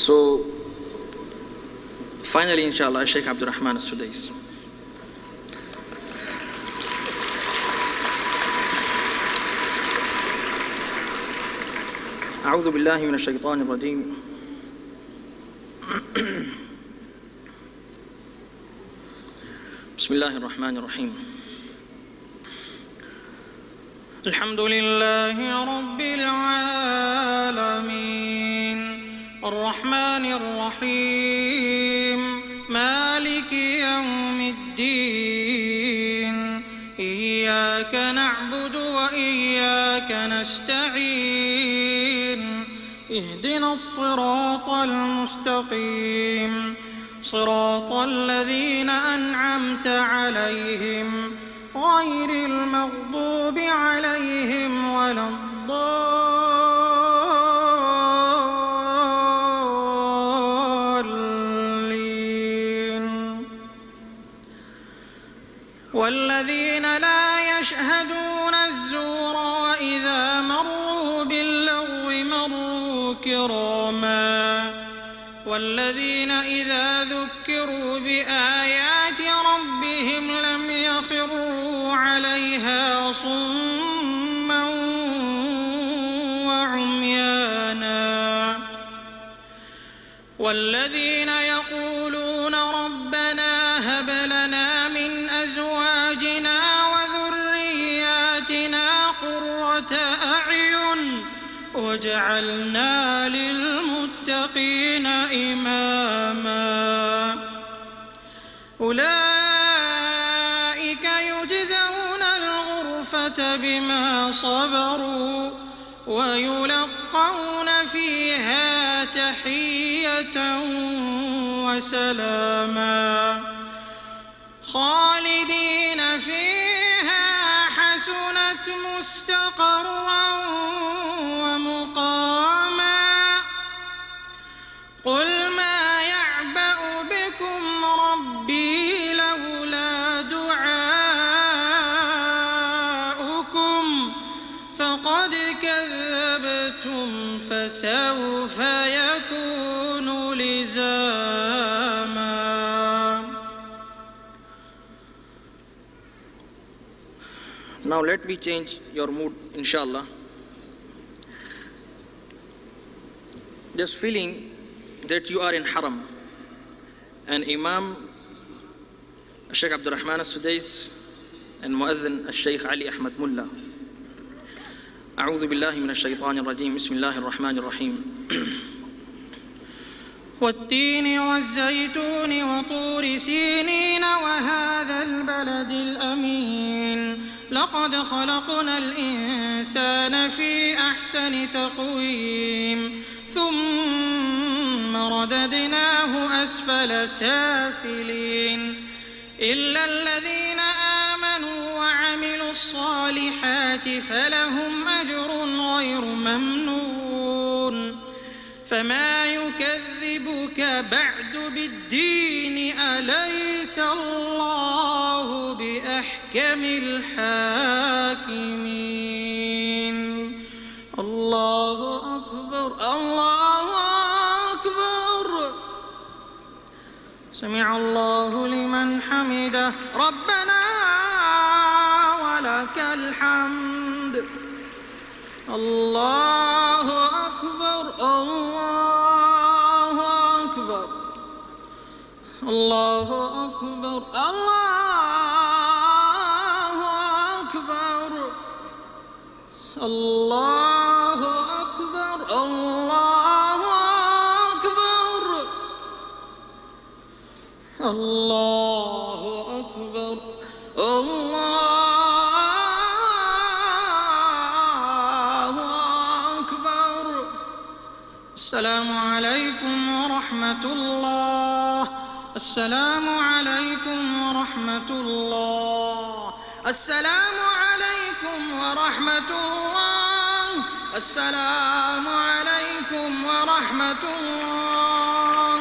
So, finally, inshallah, Sheikh Abdul Rahman As-Sudais. أعوذ بالله من الشيطان الرجيم. بسم الله الرحمن الرحيم. الحمد لله رب العالمين الرحمن الرحيم مالك يوم الدين إياك نعبد وإياك نستعين اهدنا الصراط المستقيم صراط الذين أنعمت عليهم غير المغضوب عليهم ولا الضالين والذين لا يشهدون الزور وإذا مروا باللغو مروا كراما والذين إذا ذكروا بآيات ربهم لم يخروا عليها صما وعميانا والذين يقولون ربنا هب لنا من أزواجنا وذرياتنا قرة أعين واجعلنا للمتقين إماما أولئك يجزون الغرفة بما صبروا ويلقون فيها تحية وسلاما خالدين فيها حسنت مستقرا ومقاما قل ما يعبأ بكم ربي لولا دعاؤكم فقد كذبتم فسوف يكون لزاما. Now let me change your mood, inshallah. Just feeling that you are in Haram and Imam Sheikh Abdul Rahman As-Sudais and Muazzin Al-Sheikh Ali Ahmad Mullah. أعوذ بالله من الشيطان الرجيم. بسم الله الرحمن الرحيم. والتين والزيتون وطور سينين وهذا البلد الأمين لقد خلقنا الإنسان في أحسن تقويم ثم رددناه أسفل سافلين إلا الذين آمنوا وعملوا الصالحات فلهم أجر غير ممنون فما يكذبك بعد بالدين أليس الله بأحكم الحاكمين. الله أكبر الله أكبر. سمع الله لمن حمده ربنا ولك الحمد. الله أكبر الله أكبر الله أكبر الله أكبر الله أكبر الله أكبر الله أكبر الله أكبر. السلام عليكم ورحمة الله. السلام عليكم ورحمة الله. السلام عليكم ورحمة الله. السلام عليكم ورحمة الله.